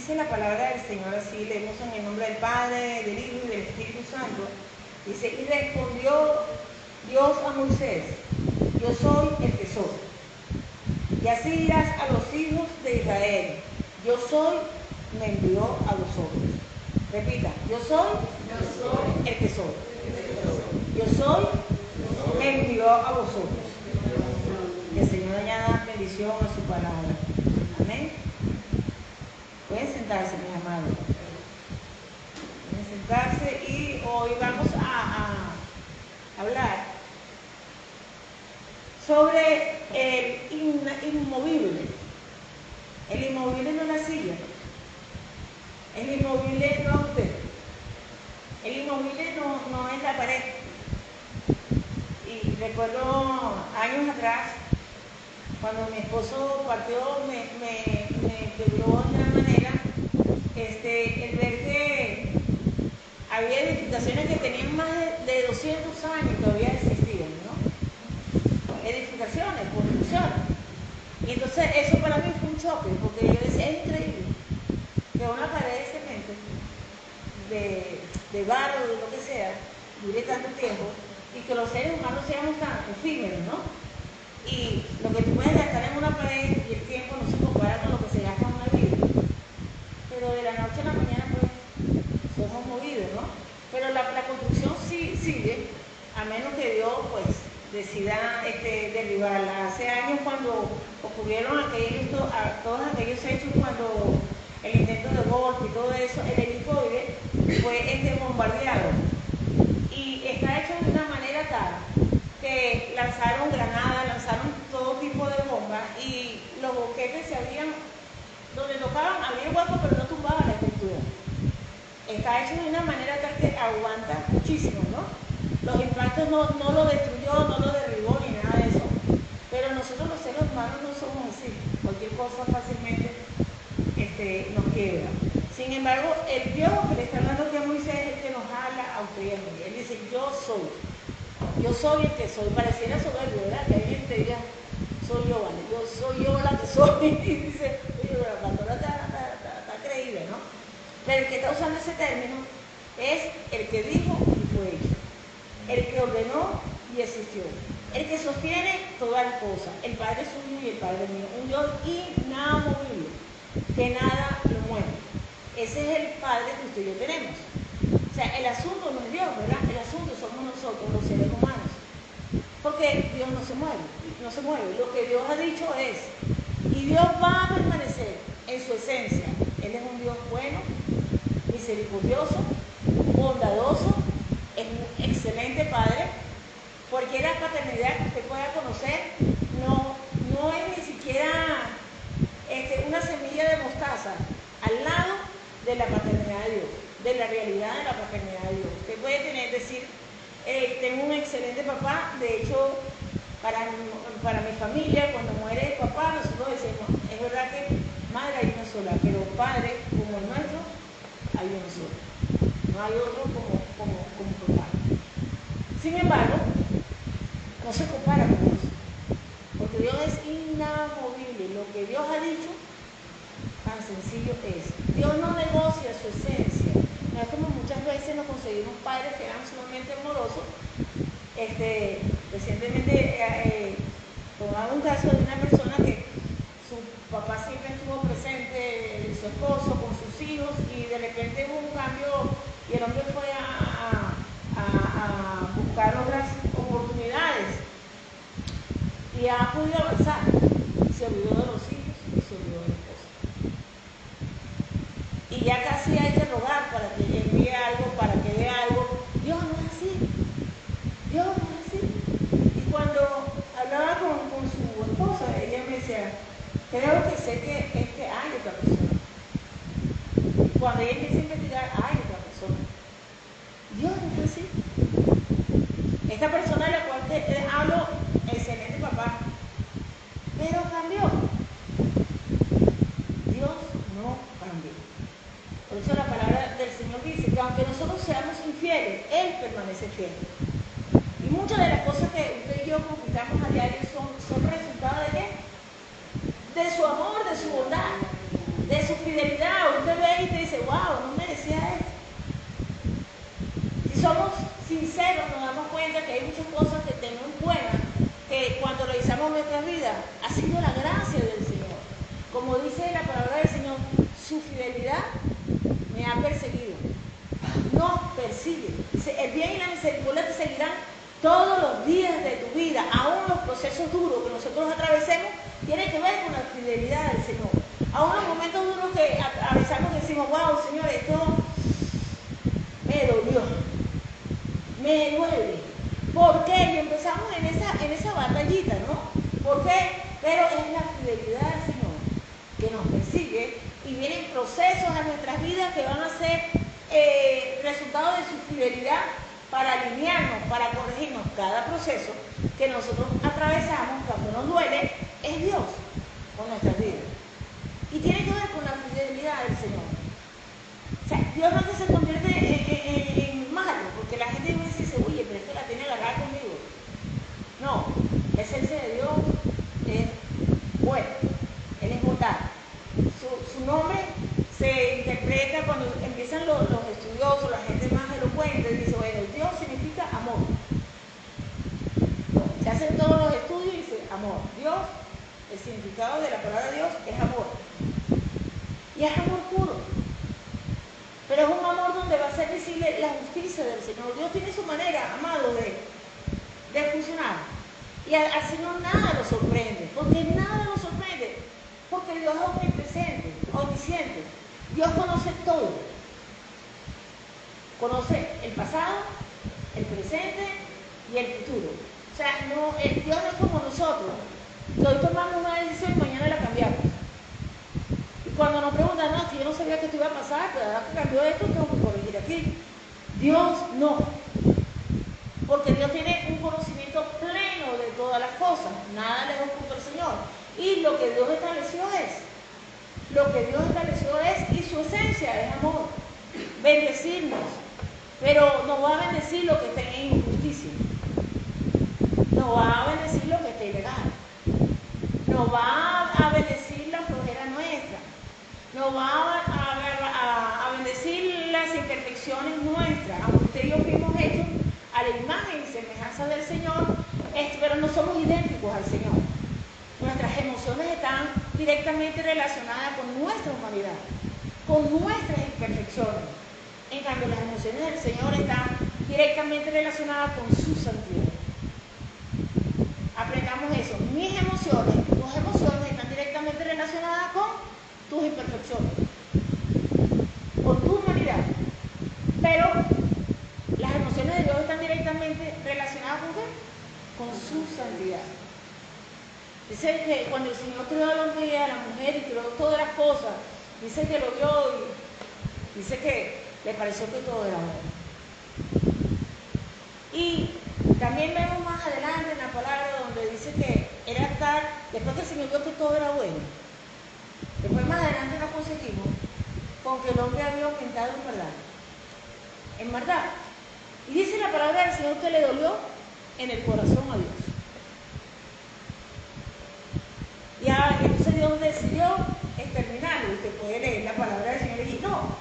Dice la palabra del Señor así, leemos en el nombre del Padre, del Hijo y del Espíritu Santo. Dice, y respondió Dios a Moisés, yo soy el que soy. Y así dirás a los hijos de Israel, yo soy, me envió a vosotros. Repita, yo soy el que soy. Yo soy, me envió a vosotros. Que el Señor añada bendición a su palabra. Amén. Pueden sentarse, mis amados. Pueden sentarse y hoy vamos a hablar sobre el inmovible. El inmovible no es la silla. El inmovible no es usted. El inmovible no es la pared. Y recuerdo años atrás, cuando mi esposo partió, me quebró de una manera el ver que había edificaciones que tenían más de 200 años y todavía existían, ¿no? Edificaciones, construcciones. Y entonces eso para mí fue un choque, porque yo decía, es increíble que una pared de cemento, de barro, de lo que sea, dure tanto tiempo y que los seres humanos seamos tan efímeros, ¿no? Y lo que tú puedes gastar en una pared y el tiempo no se compara con lo que se gasta en una vida. Pero de la noche a la mañana, pues, somos movidos, ¿no? Pero la construcción sí sigue, a menos que Dios, pues, decida derribarla. Hace años cuando ocurrieron todos aquellos hechos, cuando el intento de golpe y todo eso, el helicoide fue bombardeado. Y está hecho de una manera tal que lanzaron granadas, lanzaron todo tipo de bombas y los boquetes se habían, donde tocaban había hueco pero no tumbaba la estructura. Está hecho de una manera tal que aguanta muchísimo, ¿no? Los impactos no lo destruyó, no lo derribó ni nada de eso. Pero nosotros los seres humanos no somos así. Cualquier cosa fácilmente nos quiebra. Sin embargo, el Dios que le está hablando aquí a Moisés es el que nos habla a usted y a mí. Él dice, yo soy el que soy. Pareciera soberbio, ¿verdad? Que alguien te diga, soy yo, ¿vale? Soy yo la que soy. Y dice, oye, la pastora está creída, ¿no? Pero el que está usando ese término es el que dijo y fue hecho. El que ordenó y existió. El que sostiene todas las cosas. El Padre suyo y el Padre mío. Un Dios inamovible, que nada lo mueve. Ese es el Padre que usted y yo tenemos. O sea, el asunto no es Dios, ¿verdad? El asunto somos nosotros, los seres humanos. Porque Dios no se mueve. Lo que Dios ha dicho es, y Dios va a permanecer en su esencia. Él es un Dios bueno, misericordioso, bondadoso, es un excelente Padre. Cualquier paternidad que usted pueda conocer no es ni siquiera una semilla de mostaza al lado de la paternidad de Dios, de la realidad de la paternidad de Dios. Usted puede decir, tengo un excelente papá. De hecho, para mi familia, cuando muere el papá, nosotros decimos, es verdad que madre hay una sola, pero padre como el nuestro hay uno solo. No hay otro como papá. Sin embargo, no se compara con Dios, porque Dios es inamovible. Lo que Dios ha dicho, tan sencillo es. Dios no negocia su esencia. No es como muchas veces nos conseguimos padres que eran sumamente amorosos. Recientemente tomaba un caso de una persona que su papá siempre estuvo presente, su esposo, con sus hijos, y de repente hubo un cambio y el hombre fue a buscar otras oportunidades y ha podido avanzar. Se olvidó de los hijos y se olvidó de la esposa. Y ya casi hay que rogar para que envíe algo, para que dé algo. Dios no es así. Dios no es así. Y cuando hablaba con su esposa, ella me decía, creo que sé que hay otra persona. Y cuando ella empieza a investigar, hay otra persona. Dios no es así. Esta persona de la cual te hablo, excelente papá, pero cambió. Dios no cambió. Por eso la palabra del Señor dice que aunque nosotros seamos infieles, Él permanece fiel. Y muchas de las cosas que usted y yo conquistamos a diario son resultado de qué? De su amor, de su bondad, de su fidelidad. Usted ve wow, no merecía esto. Si somos sinceros, nos damos cuenta que hay muchas cosas que tenemos buenas, que cuando revisamos nuestra vida, ha sido la gracia del Señor. Como dice la palabra del Señor, su fidelidad me ha perseguido. Nos persigue. Dice, el bien y la misericordia te seguirán todos los días de tu vida. Aún los procesos duros que nosotros atravesemos tienen que ver con la fidelidad del Señor. Aún los momentos duros que atravesamos decimos, wow, Señor, esto me dolió, me duele. ¿Por qué? Y empezamos en esa batallita, ¿no? ¿Por qué? Pero es la fidelidad del Señor que nos persigue y vienen procesos a nuestras vidas que van a ser resultado de su fidelidad para alinearnos, para corregirnos. Cada proceso que nosotros atravesamos, cuando nos duele, es Dios con nuestras vidas. Y tiene que ver con la fidelidad del Señor. O sea, Dios no se convierte en malo, porque la gente dice, oye, pero esto la tiene agarrada conmigo. No, la esencia de Dios es bueno, Él es bondad. Su nombre se interpreta cuando empiezan los estudiosos, la gente más elocuente, dice, bueno, Dios significa amor. Se hacen todos los estudios y dice amor. Dios, el significado de la palabra Dios es amor. Y es amor puro. Pero es un amor donde va a ser visible la justicia del Señor. Dios tiene su manera, amado, de funcionar. Y al Señor nada lo sorprende. Porque nada lo sorprende. Porque Dios es omnipresente, omnisciente. Dios conoce todo. Conoce el pasado, el presente y el futuro. O sea, Dios no es como nosotros, que hoy tomamos una decisión y mañana la cambiamos. Y cuando nos preguntan, no, si yo no sabía que esto iba a pasar, pero ahora que cambió esto, tengo que corregir aquí. Dios no. Porque Dios tiene un conocimiento pleno de todas las cosas. Nada le oculta al Señor. Y lo que Dios estableció es. Lo que Dios estableció es, y su esencia es amor. Bendecirnos. Pero no va a bendecir lo que esté en injusticia. No va a bendecir lo que esté ilegal. No va a bendecir la flojera nuestra. No va a bendecir las imperfecciones nuestras. Aunque usted y yo fuimos hechos a la imagen y semejanza del Señor, pero no somos idénticos al Señor. Nuestras emociones están directamente relacionadas con nuestra humanidad, con nuestras imperfecciones. En cambio, las emociones del Señor están directamente relacionadas con su santidad. Aprendamos eso. Mis emociones, tus emociones están directamente relacionadas con tus imperfecciones, con tu humanidad. Pero las emociones de Dios están directamente relacionadas con ¿qué? Con su santidad. Dice que cuando el Señor creó al hombre y a la mujer y creó todas las cosas, dice que lo vio y dice que le pareció que todo era bueno. Y también vemos más adelante en la palabra donde dice que era estar, después que el Señor vio que todo era bueno, después más adelante nos conseguimos con que el hombre había aumentado en verdad. En verdad. Y dice la palabra del Señor que le dolió en el corazón a Dios. Ya, entonces Dios decidió exterminarlo. Usted puede leer la palabra del Señor y decir, no,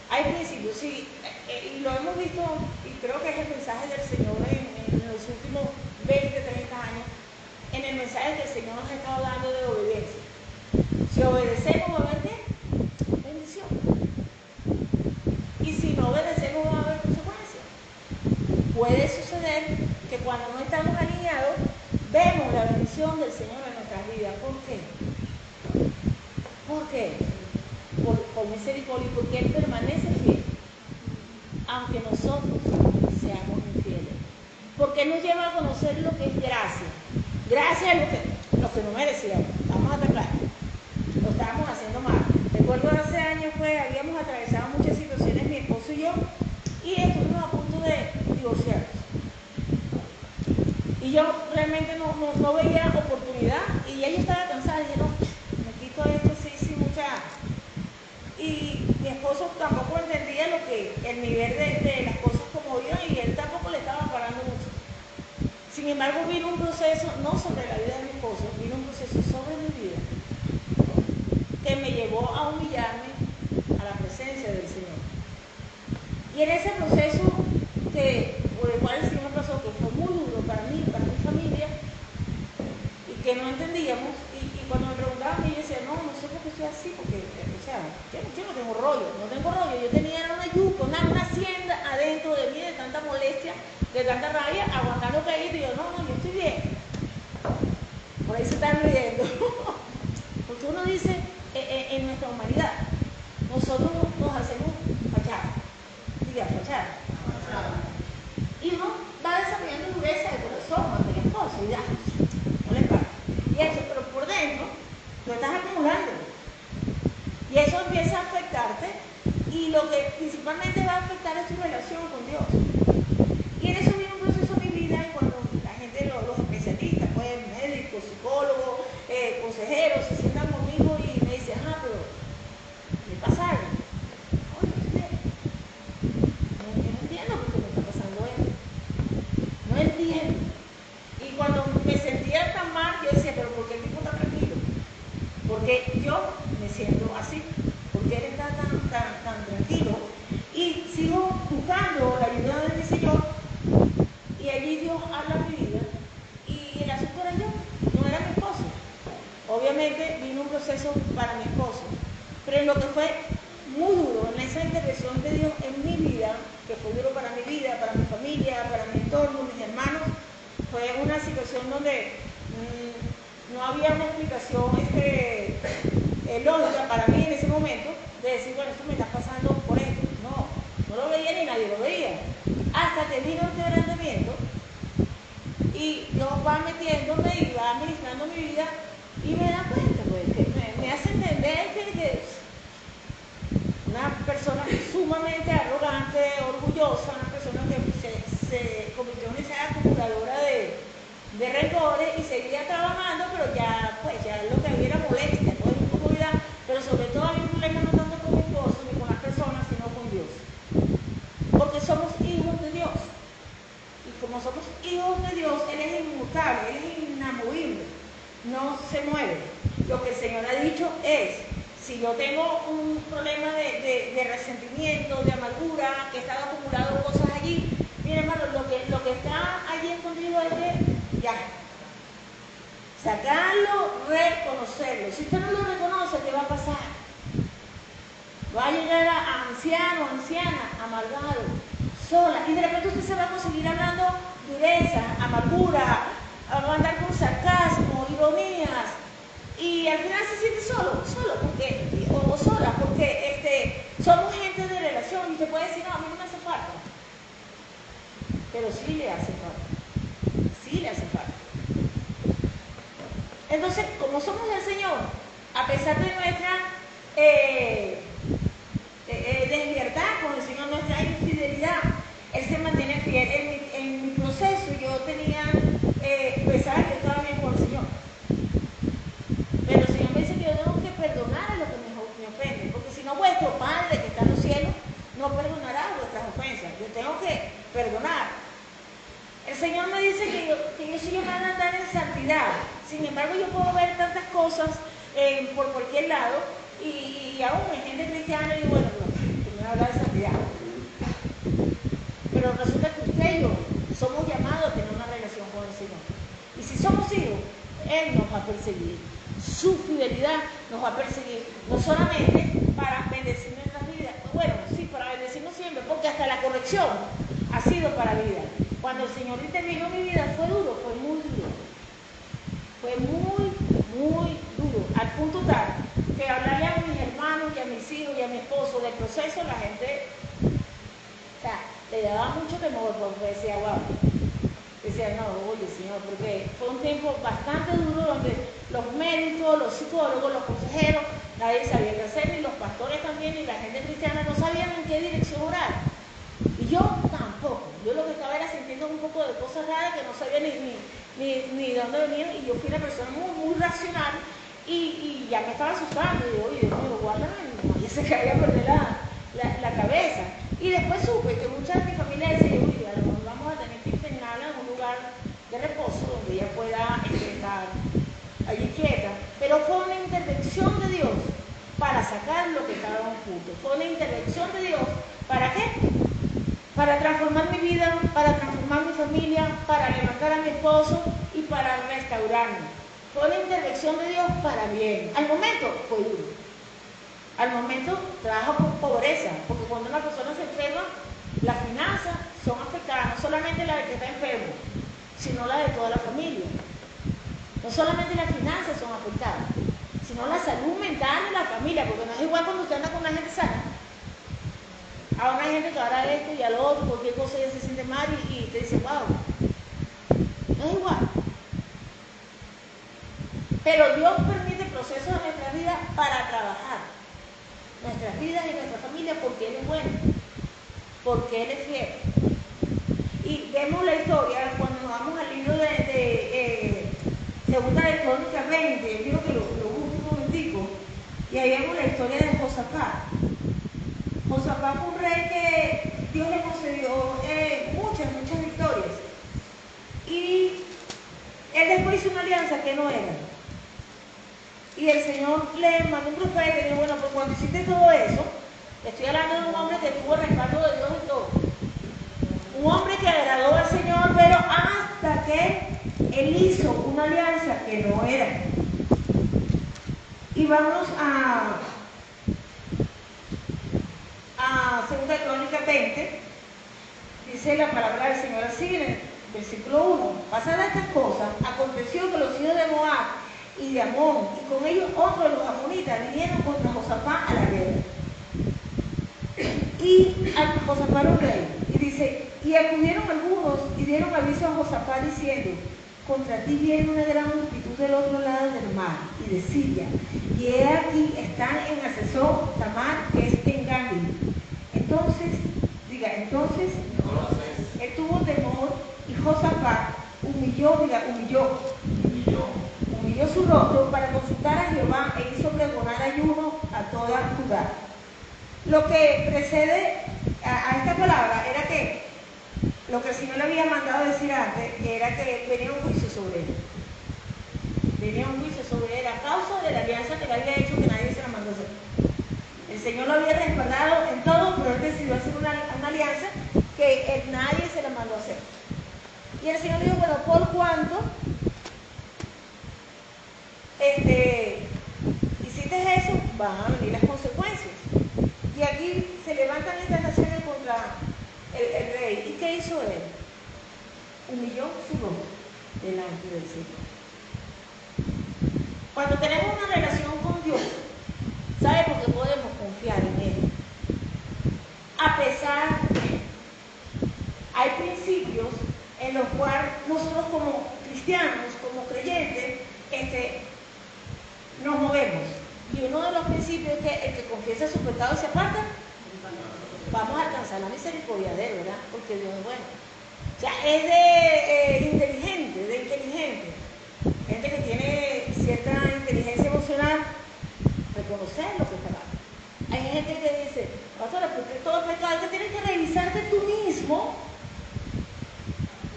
hay principios, sí, y lo hemos visto, y creo que es el mensaje del Señor en los últimos 20, 30 años, en el mensaje que el Señor nos ha estado dando de obediencia. Si obedecemos, ¿va a haber qué? Bendición. Y si no obedecemos, va a haber consecuencias. Puede suceder que cuando no estamos alineados, vemos la bendición del Señor en nuestras vidas. ¿Por qué? ¿Por qué? Por misericordia, porque Él permanece fiel, aunque nosotros seamos infieles. Porque Él nos lleva a conocer lo que es gracia. Gracia es lo que no merecíamos. Vamos a estar claros. Lo estábamos haciendo mal. Recuerdo hace años, habíamos atravesado muchas situaciones, mi esposo y yo, y estuvimos a punto de divorciarnos. Y yo realmente no veía oportunidad, y ella estaba cansada, y dije, no, me quito esto, sí, mucha. Y mi esposo tampoco entendía el nivel de las cosas como iban, y él tampoco le estaba parando mucho. Sin embargo, vino un proceso, no sobre la vida de mi esposo, vino un proceso sobre mi vida, que me llevó a humillarme a la presencia del Y en ese proceso por el cual el Señor pasó, que fue muy duro para mí, para mi familia, y que no entendíamos, y cuando me preguntaban, yo decía, no sé por qué estoy así, porque, o sea, yo no tengo rollo, yo tenía una yuca, una hacienda adentro de mí de tanta molestia, de tanta rabia, aguantando caído, y yo, yo estoy bien. Por ahí se están riendo. Porque uno dice, en nuestra humanidad, nosotros nos hacemos fachada, diga, fachada. Y uno va desarrollando dureza de corazón ante las cosas, y ya, no le pasa. Y eso, pero por dentro, lo estás acumulando. Y eso empieza a afectarte, y lo que principalmente va a afectar es tu relación con Dios. Y en eso viene un proceso de mi vida, y cuando la gente, los especialistas, pues médicos, psicólogos, consejeros, se sientan conmigo y me dicen, pero ¿me pasa algo? No, yo estoy bien. Yo no entiendo por qué me está pasando esto. No entiendo. Y cuando me sentía tan mal, yo decía, pero ¿por qué el tipo está tranquilo? Porque yo me siento así. Porque él está tan tranquilo. Y sigo buscando la ayuda de mi Señor. Y allí Dios habla en mi vida. Y el asunto era yo, no era mi esposo. Obviamente vino un proceso para mi esposo. Pero en lo que fue muy duro, en esa intervención de Dios en mi vida, que fue duro para mi vida, para mi familia, para mi entorno, mis hermanos, fue una situación donde no había una explicación lógica para mí en ese momento de decir, bueno, esto me está pasando por esto. No lo veía ni nadie lo veía. Hasta que vino el quebrantamiento y Dios va metiéndome y va administrando mi vida y me da cuenta, pues, que me hace entender que una persona sumamente arrogante, orgullosa, una persona que se convirtió en esa acumuladora de rencores y seguía trabajando, pero ya lo que había era molestia, no era incomodidad, pero sobre todo había un problema no tanto con mi esposo ni con las personas, sino con Dios. Porque somos hijos de Dios. Y como somos hijos de Dios, Él es inmutable, Él es inamovible, no se mueve. Lo que el Señor ha dicho es, si yo tengo un problema de resentimiento, de amargura, que están acumulando cosas allí, miren hermano, lo que está allí escondido es de ya. Sacarlo, reconocerlo. Si usted no lo reconoce, ¿qué va a pasar? Va a llegar a anciano, anciana, amargado, sola, y de repente usted se va a conseguir hablando dureza, amargura, va a andar con sarcasmo, ironías, y al final se siente solo porque, o sola, porque somos gente de relación, y usted puede decir, no, a mí no me hace falta, pero sí le hace falta. Entonces, como somos del Señor, a pesar de nuestra deslealtad con el Señor, nuestra infidelidad, Él se mantiene fiel. En mi proceso yo tenía, pensaba que yo estaba bien con el Señor, pero el Señor me dice que yo tengo que perdonar a los que me ofenden, porque si no, vuestro Padre que está en los cielos no perdonará vuestras ofensas. Yo tengo que perdonar. El Señor me dice que yo soy llamada a andar en santidad. Sin embargo, yo puedo ver tantas cosas por cualquier lado y aún en gente cristiana y bueno, que me habla de santidad. Pero resulta que usted y yo somos llamados a tener una relación con el Señor. Y si somos hijos, Él nos va a perseguir. Su fidelidad nos va a perseguir. No solamente para bendecir nuestras vidas. Bueno, sí, para bendecirnos siempre, porque hasta la corrección ha sido para vida. Cuando el Señor intervino en mi vida fue duro, fue muy duro. Fue muy, muy duro. Al punto tal que hablarle a mis hermanos y a mis hijos y a mi esposo del proceso, la gente, o sea, le daba mucho temor porque decía, wow. Decía, no, oye Señor, porque fue un tiempo bastante duro donde los médicos, los psicólogos, los consejeros, nadie sabía qué hacer, ni los pastores también, ni la gente cristiana no sabían en qué dirección orar. Y yo tampoco. Yo lo que estaba era sintiendo un poco de cosas raras que no sabía ni de dónde venían, y yo fui una persona muy racional y ya me estaba asustando. Y digo, oye, Dios mío, guárdame, y se caía a perder la cabeza. Y después supe que muchas de mi familia decían, uy, a lo mejor vamos a tener que internarla en un lugar de reposo donde ella pueda estar allí quieta. Pero fue una intervención de Dios. para sacar lo que estaba oculto. Fue una intervención de Dios. ¿Para qué? para transformar mi vida, para transformar mi familia, para levantar a mi esposo y para restaurarme. Fue una intervención de Dios para bien. Al momento fue duro. Al momento trabaja con pobreza, porque cuando una persona se enferma, las finanzas son afectadas, no solamente la de que está enfermo, sino la de toda la familia. No solamente las finanzas son afectadas, sino la salud mental de la familia, porque no es igual cuando usted anda con una gente sana. A una gente que hará esto y al otro, cualquier cosa ella se siente mal y te dice, wow, no es igual. Pero Dios permite procesos en nuestra vida para trabajar nuestras vidas y nuestra familia porque Él es bueno, porque Él es fiel. Y vemos la historia cuando nos vamos al libro de Segunda de Crónicas 20, quiero que lo busque un momentico, y ahí vemos la historia de Josafat. Josafat fue un rey que Dios le concedió muchas victorias. Y él después hizo una alianza que no era. Y el Señor le mandó un profeta y le dijo, bueno, pues cuando hiciste todo eso, estoy hablando de un hombre que tuvo el respaldo de Dios y todo. Un hombre que agradó al Señor, pero hasta que él hizo una alianza que no era. Y vamos a 2 Crónicas 20, dice la palabra del Señor así en el versículo 1. Pasadas estas cosas, aconteció que los hijos de Moab y de Amón, y con ellos otros de los amonitas, vinieron contra Josafat a la guerra. Y a Josafat un rey. Y dice, y acudieron algunos y dieron aviso a Josafat diciendo, contra ti viene una gran multitud del otro lado del mar y de Siria, y he aquí están en Hasezón Tamar, que es en Gadi. Entonces él tuvo temor y Josafat humilló su rostro para consultar a Jehová e hizo pregonar ayuno a toda Judá. Lo que precede a esta palabra era que lo que el Señor le había mandado decir antes era que venía un juicio sobre él. Venía un juicio sobre él a causa de la alianza que le había hecho que nadie se la mandó a hacer. El Señor lo había respaldado en todo, pero él decidió hacer una alianza que nadie se la mandó a hacer. Y el Señor dijo, bueno, por cuanto hiciste eso, van a venir las consecuencias. Y aquí se levantan estas naciones contra el rey. ¿Y qué hizo él? Humilló su rostro delante del Señor. Cuando tenemos una relación con Dios, ¿sabe por qué podemos confiar en Él? A pesar de hay principios en los cuales nosotros como cristianos, como creyentes, nos movemos. Y uno de los principios es que el que confiesa su pecado y se aparta, vamos a alcanzar la misericordia de Él, ¿verdad? Porque Dios es bueno. O sea, es de inteligente. Gente que tiene cierta inteligencia emocional, reconocer lo que está mal. Hay gente que dice, pastora, porque todo pecado, que tienes que revisarte tú mismo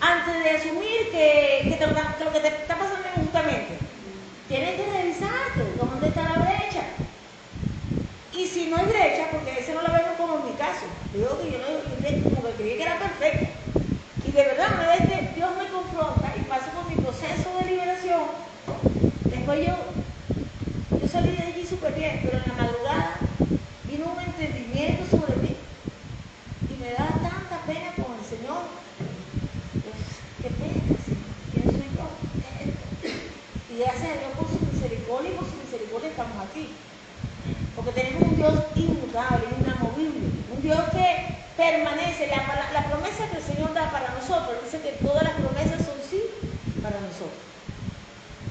antes de asumir que lo que te está pasando es injustamente. Tienes que revisarte dónde está la brecha. Y si no hay brecha, porque ese no la vemos como en mi caso. Digo que yo como que creí que era perfecta. Y de verdad, una vez que Dios me confronta y paso por mi proceso de liberación, después yo salí de allí súper bien, pero en la madrugada vino un entendimiento sobre mí. Y me da tanta pena con el Señor. Pues, qué pena, ¿quién soy yo? Y gracias a Dios por su misericordia y por su misericordia estamos aquí. Porque tenemos un Dios inmutable, inamovible, un Dios que permanece. La promesa que el Señor da para nosotros, dice que todas las promesas son sí para nosotros.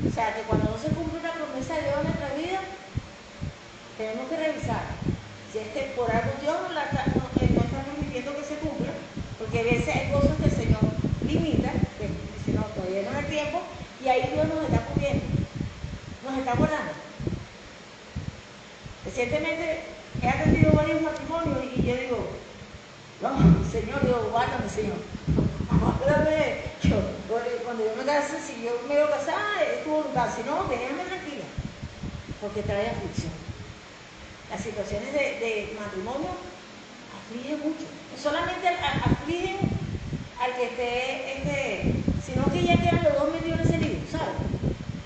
O sea, que cuando no se cumple una promesa de Dios en nuestra vida, tenemos que revisar. Si es que por algo Dios no está permitiendo que se cumpla, porque a veces hay cosas que el Señor limita, que dice, no, todavía no es el tiempo, y ahí Dios nos está cubriendo, nos está guardando. Recientemente he atendido varios matrimonios y yo digo, no, Señor, digo, guárdame, Señor. Guárdame. Cuando yo me casé, si yo me iba a casar, es tu voluntad. Si no, déjame tranquila, porque trae aflicción. Las situaciones de matrimonio aflige mucho. No solamente afligen al que esté, sino que ya quedan los dos millones heridos, ¿sabes?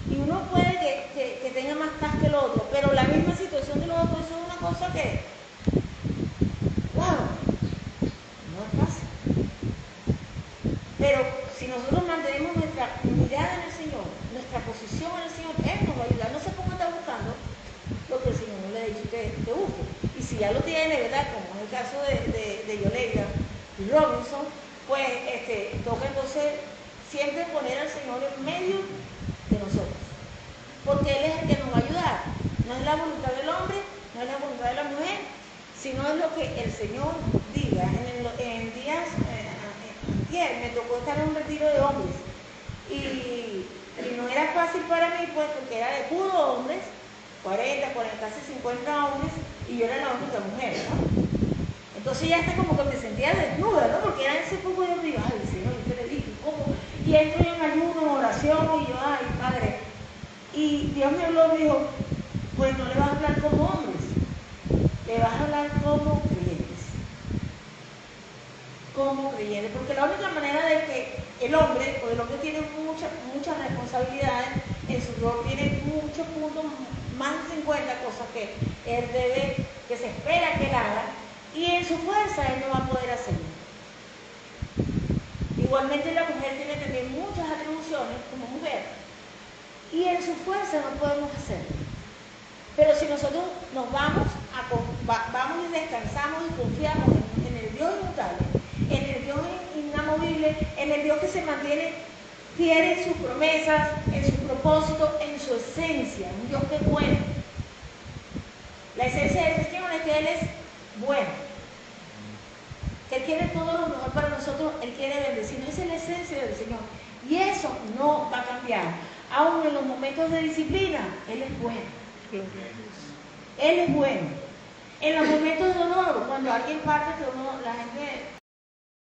Y uno puede que tenga más paz que el otro, pero la misma situación de los otros, eso es una cosa que, wow, no es fácil. Pero si nosotros mantenemos nuestra mirada en el Señor, nuestra posición en el Señor, Él nos va a ayudar. No sé por qué está buscando lo que el Señor no le ha dicho que busque. Y si ya lo tiene, ¿verdad? Como en el caso de Yoleida y Robinson, pues toca entonces siempre poner al Señor en medio de nosotros. Porque Él es el que nos va a ayudar. No es la voluntad del hombre, no es la voluntad de la mujer, sino es lo que el Señor diga. En días antier me tocó estar en un retiro de hombres y no era fácil para mí, pues, porque era de puros hombres, 40, casi 50 hombres, y yo era la única mujer, ¿no? Entonces ya hasta como que me sentía desnuda, ¿no? Porque era ese poco yo digo, ay, Señor, ¿qué le dije? ¿Cómo? Y entro en ayuno, en oración, y yo, ay, Padre. Y Dios me habló y me dijo, pues no le vas a hablar como hombres, le vas a hablar como creyentes. Como creyentes, porque la única manera de que el hombre tiene muchas responsabilidades en su rol, tiene muchos puntos, más de 50 cosas que él debe, que se espera que él haga, y en su fuerza él no va a poder hacerlo. Igualmente la mujer tiene también muchas atribuciones como mujer, y en su fuerza no podemos hacerlo. Pero si nosotros nos vamos y descansamos y confiamos en el Dios inmutable, en el Dios inamovible, en el Dios que se mantiene fiel en sus promesas, en su propósito, en su esencia, un Dios que es bueno. La esencia del Señor es que Él es bueno, que Él quiere todo lo mejor para nosotros, Él quiere bendecirnos. Esa es la esencia del Señor. Y eso no va a cambiar. Aún en los momentos de disciplina, Él es bueno. Él es bueno. En los momentos de dolor, cuando alguien parte, que la gente